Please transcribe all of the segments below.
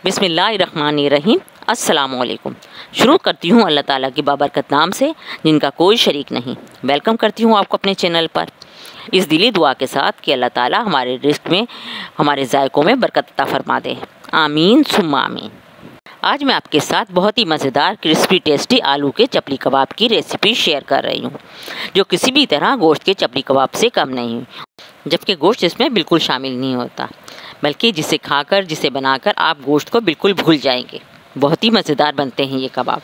बिस्मिल्लाहिर्रहमानिर्रहीम। अस्सलामुअलैकुम। शुरू करती हूँ अल्लाह ताला की बाबरकत नाम से, जिनका कोई शरीक नहीं। वेलकम करती हूँ आपको अपने चैनल पर, इस दिली दुआ के साथ कि अल्लाह ताला हमारे रिस्क में, हमारे जायकों में बरकत अता फरमा दे। आमीन सुम्मा आमीन। आज मैं आपके साथ बहुत ही मज़ेदार क्रिस्पी टेस्टी आलू के चपली कबाब की रेसिपी शेयर कर रही हूँ, जो किसी भी तरह गोश्त के चपली कबाब से कम नहीं, जबकि गोश्त इसमें बिल्कुल शामिल नहीं होता, बल्कि जिसे खाकर, जिसे बनाकर आप गोश्त को बिल्कुल भूल जाएंगे। बहुत ही मज़ेदार बनते हैं ये कबाब।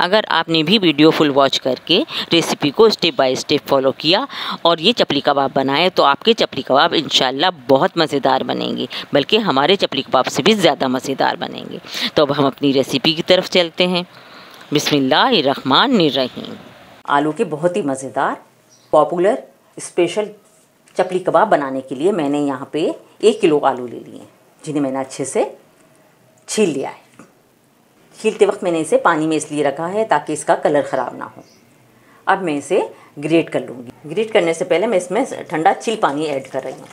अगर आपने भी वीडियो फुल वॉच करके रेसिपी को स्टेप बाय स्टेप फॉलो किया और ये चपली कबाब बनाए, तो आपके चपली कबाब इंशाल्लाह बहुत मज़ेदार बनेंगे, बल्कि हमारे चपली कबाब से भी ज़्यादा मज़ेदार बनेंगे। तो अब हम अपनी रेसिपी की तरफ चलते हैं। बिस्मिल्लाहिर्रहमानिर्रहीम। आलू के बहुत ही मज़ेदार पॉपुलर स्पेशल चपली कबाब बनाने के लिए मैंने यहाँ पे 1 किलो आलू ले लिए, जिन्हें मैंने अच्छे से छील लिया है। छीलते वक्त मैंने इसे पानी में इसलिए रखा है ताकि इसका कलर ख़राब ना हो। अब मैं इसे ग्रेट कर लूँगी। ग्रेट करने से पहले मैं इसमें ठंडा चिल पानी ऐड कर रही हूँ।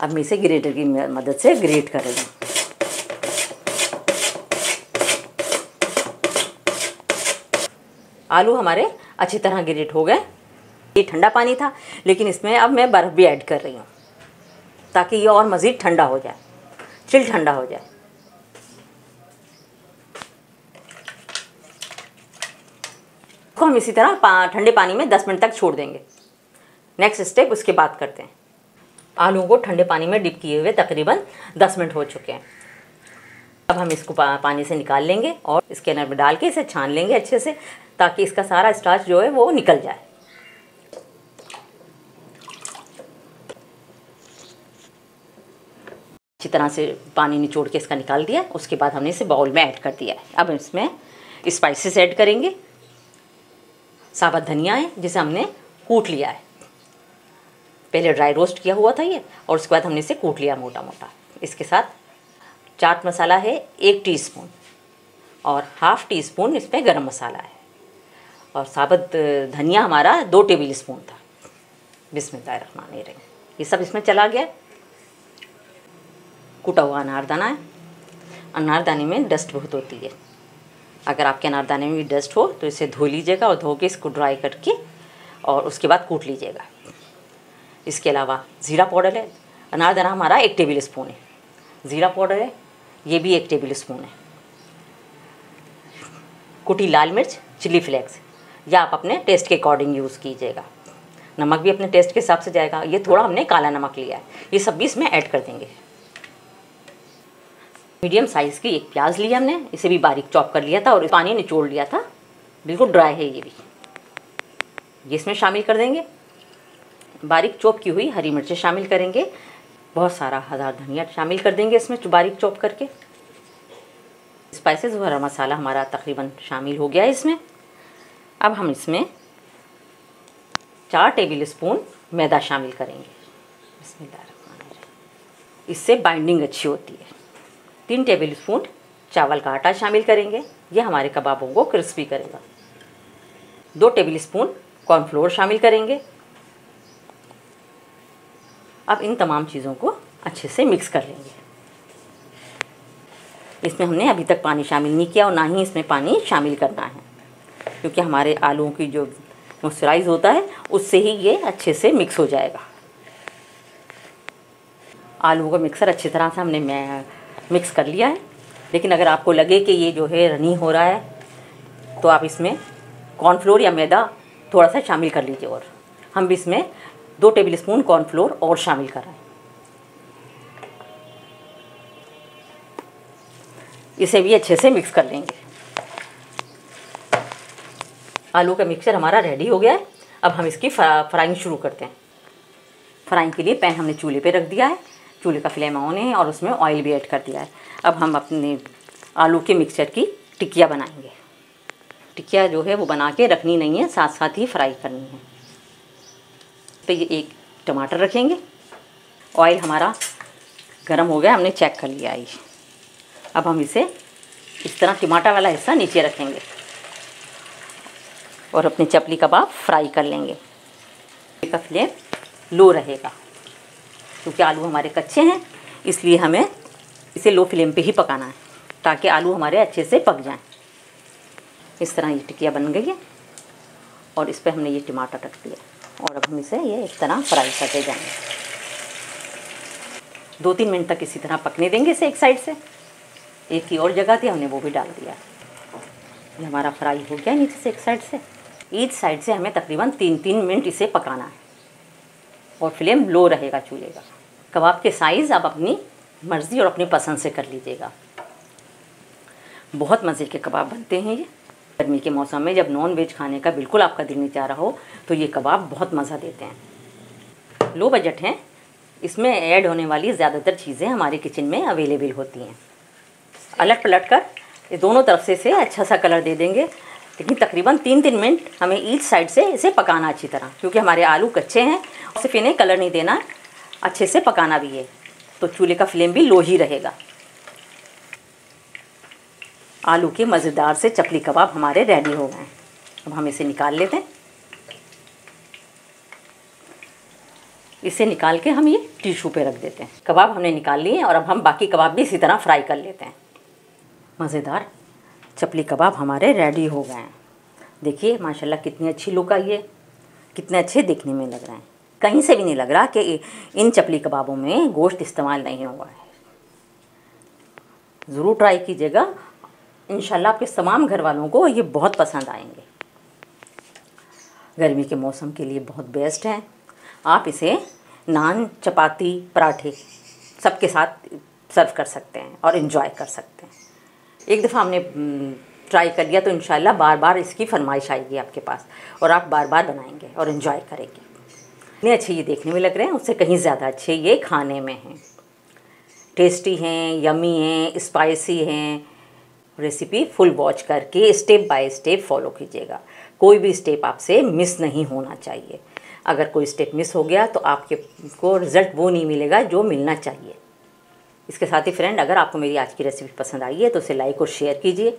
अब मैं इसे ग्रेटर की मदद से ग्रेट कर रही हूँ। आलू हमारे अच्छी तरह ग्रेट हो गए। ये ठंडा पानी था, लेकिन इसमें अब मैं बर्फ़ भी ऐड कर रही हूँ ताकि ये और मज़ीद ठंडा हो जाए, चिल ठंडा हो जाए। को हम इसी तरह ठंडे पानी में 10 मिनट तक छोड़ देंगे। नेक्स्ट स्टेप उसके बाद करते हैं। आलूओं को ठंडे पानी में डिप किए हुए तकरीबन 10 मिनट हो चुके हैं। अब हम इसको पानी से निकाल लेंगे और स्कैनर में डाल के इसे छान लेंगे अच्छे से, ताकि इसका सारा स्टार्च जो है वो निकल जाए। अच्छी तरह से पानी निचोड़ के इसका निकाल दिया। उसके बाद हमने इसे बाउल में ऐड कर दिया है। अब इसमें स्पाइसेस ऐड करेंगे। साबुत धनिया है, जिसे हमने कूट लिया है। पहले ड्राई रोस्ट किया हुआ था ये, और उसके बाद हमने इसे कूट लिया मोटा मोटा। इसके साथ चाट मसाला है 1 टीस्पून, और ½ टीस्पून इसमें गरम मसाला है, और साबुत धनिया हमारा 2 टेबल स्पून था। बिस्मिल्लाहिर्रहमानिर्रहीम। ये सब इसमें चला गया। कूटा हुआ अनारदाना है। अनारदाने में डस्ट बहुत होती है। अगर आपके अनारदाने में भी डस्ट हो तो इसे धो लीजिएगा, और धो के इसको ड्राई करके और उसके बाद कूट लीजिएगा। इसके अलावा ज़ीरा पाउडर है। अनारदाना हमारा 1 टेबल स्पून है। ज़ीरा पाउडर है, ये भी 1 टेबल स्पून है। कुटी लाल मिर्च, चिली फ्लेक्स, या आप अपने टेस्ट के अकॉर्डिंग यूज़ कीजिएगा। नमक भी अपने टेस्ट के हिसाब से जाएगा। ये थोड़ा हमने काला नमक लिया है। ये सब भी इसमें ऐड कर देंगे। मीडियम साइज़ की 1 प्याज लिया हमने, इसे भी बारीक चॉप कर लिया था और पानी निचोड़ लिया था। बिल्कुल ड्राई है ये भी। ये इसमें शामिल कर देंगे। बारीक चॉप की हुई हरी मिर्चें शामिल करेंगे। बहुत सारा हरा धनिया शामिल कर देंगे इसमें बारीक चॉप करके। स्पाइसेस और हरा मसाला हमारा तकरीबन शामिल हो गया है इसमें। अब हम इसमें 4 टेबल स्पून मैदा शामिल करेंगे। बिस्मिल्लाहिर्रहमानिर्रहीम। इससे बाइंडिंग अच्छी होती है। 3 टेबल स्पून चावल का आटा शामिल करेंगे। ये हमारे कबाबों को क्रिस्पी करेगा। 2 टेबल स्पून कॉर्नफ्लोर शामिल करेंगे। अब इन तमाम चीज़ों को अच्छे से मिक्स कर लेंगे। इसमें हमने अभी तक पानी शामिल नहीं किया, और ना ही इसमें पानी शामिल करना है, क्योंकि हमारे आलूओं की जो मॉइस्चराइज होता है उससे ही ये अच्छे से मिक्स हो जाएगा। आलूओं का मिक्सर अच्छी तरह से हमने मिक्स कर लिया है। लेकिन अगर आपको लगे कि ये जो है रनी हो रहा है, तो आप इसमें कॉर्नफ्लोर या मैदा थोड़ा सा शामिल कर लीजिए। और हम भी इसमें 2 टेबल स्पून कॉर्नफ्लोर और शामिल कर रहे हैं। इसे भी अच्छे से मिक्स कर लेंगे। आलू का मिक्सचर हमारा रेडी हो गया है। अब हम इसकी फ्राइंग शुरू करते हैं। फ्राइंग के लिए पैन हमने चूल्हे पे रख दिया है। चूल्हे का फ्लेम ऑन है, और उसमें ऑयल भी ऐड कर दिया है। अब हम अपने आलू के मिक्सचर की टिक्किया बनाएंगे। टिक्किया जो है वो बना के रखनी नहीं है, साथ साथ ही फ्राई करनी है। तो ये 1 टमाटर रखेंगे। ऑयल हमारा गर्म हो गया, हमने चेक कर लिया है। अब हम इसे इस तरह टमाटर वाला हिस्सा नीचे रखेंगे और अपने चपली कबाब फ्राई कर लेंगे। इसका फ्लेम लो रहेगा, क्योंकि आलू हमारे कच्चे हैं, इसलिए हमें इसे लो फ्लेम पे ही पकाना है ताकि आलू हमारे अच्छे से पक जाएं। इस तरह ये टिकिया बन गई है और इस पर हमने ये टमाटर रख दिया और अब हम इसे ये इस तरह फ्राई करते जाएंगे। 2-3 मिनट तक इसी तरह पकने देंगे इसे एक साइड से। एक ही और जगह थी, हमने वो भी डाल दिया। ये हमारा फ्राई हो गया नीचे से एक साइड से। ईच साइड से हमें तकरीबन 3-3 मिनट इसे पकाना है और फ्लेम लो रहेगा चूल्हे का। कबाब के साइज़ आप अपनी मर्ज़ी और अपनी पसंद से कर लीजिएगा। बहुत मज़े के कबाब बनते हैं ये। गर्मी के मौसम में जब नॉन वेज खाने का बिल्कुल आपका दिल नहीं चाह रहा हो तो ये कबाब बहुत मज़ा देते हैं। लो बजट हैं, इसमें ऐड होने वाली ज़्यादातर चीज़ें हमारे किचन में अवेलेबल होती हैं। अलट पलट कर ये दोनों तरफ से इसे अच्छा सा कलर दे देंगे, लेकिन तकरीबन 3-3 मिनट हमें ईच साइड से इसे पकाना अच्छी तरह, क्योंकि हमारे आलू कच्चे हैं। सिर्फ इन्हें कलर नहीं देना, अच्छे से पकाना भी है, तो चूल्हे का फ्लेम भी लो ही रहेगा। आलू के मज़ेदार से चपली कबाब हमारे रेडी हो गए। अब हम इसे निकाल लेते हैं। इसे निकाल के हम ये टिश्यू पे रख देते हैं। कबाब हमने निकाल लिए और अब हम बाकी कबाब भी इसी तरह फ्राई कर लेते हैं। मज़ेदार चपली कबाब हमारे रेडी हो गए हैं। देखिए माशाल्लाह कितनी अच्छी लुक आई है, कितने अच्छे दिखने में लग रहे हैं। कहीं से भी नहीं लग रहा कि इन चपली कबाबों में गोश्त इस्तेमाल नहीं हुआ है। ज़रूर ट्राई कीजिएगा, इंशाल्लाह आपके तमाम घर वालों को ये बहुत पसंद आएंगे। गर्मी के मौसम के लिए बहुत बेस्ट है। आप इसे नान, चपाती, पराठे सबके साथ सर्व कर सकते हैं और इन्जॉय कर सकते हैं। एक दफ़ा हमने ट्राई कर लिया तो इंशाल्लाह बार बार इसकी फरमाइश आएगी आपके पास और आप बार बार बनाएंगे और इन्जॉय करेंगे। इतने अच्छे ये देखने में लग रहे हैं, उससे कहीं ज़्यादा अच्छे ये खाने में हैं। टेस्टी हैं, यमी हैं, स्पाइसी हैं। रेसिपी फुल वॉच करके स्टेप बाय स्टेप फॉलो कीजिएगा। कोई भी स्टेप आपसे मिस नहीं होना चाहिए। अगर कोई स्टेप मिस हो गया तो आपको रिज़ल्ट वो नहीं मिलेगा जो मिलना चाहिए। इसके साथ ही फ्रेंड, अगर आपको मेरी आज की रेसिपी पसंद आई है तो उसे लाइक और शेयर कीजिए।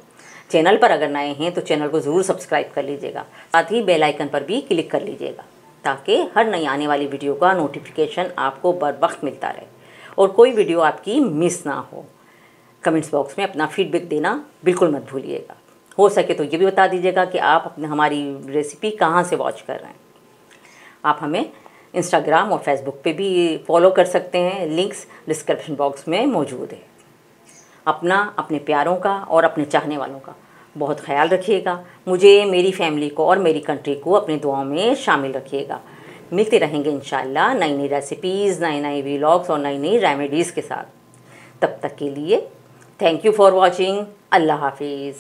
चैनल पर अगर नए हैं तो चैनल को ज़रूर सब्सक्राइब कर लीजिएगा। साथ ही बेल आइकन पर भी क्लिक कर लीजिएगा ताकि हर नई आने वाली वीडियो का नोटिफिकेशन आपको बर वक्त मिलता रहे और कोई वीडियो आपकी मिस ना हो। कमेंट्स बॉक्स में अपना फीडबैक देना बिल्कुल मत भूलिएगा। हो सके तो ये भी बता दीजिएगा कि आप हमारी रेसिपी कहाँ से वॉच कर रहे हैं। आप हमें इंस्टाग्राम और फेसबुक पे भी फॉलो कर सकते हैं, लिंक्स डिस्क्रिप्शन बॉक्स में मौजूद है। अपना, अपने प्यारों का और अपने चाहने वालों का बहुत ख्याल रखिएगा। मुझे, मेरी फैमिली को और मेरी कंट्री को अपनी दुआओं में शामिल रखिएगा। मिलते रहेंगे इंशाल्लाह नई नई रेसिपीज़, नए नए व्लॉग्स और नई नई रेमेडीज़ के साथ। तब तक के लिए थैंक यू फॉर वॉचिंग। अल्लाह हाफिज़।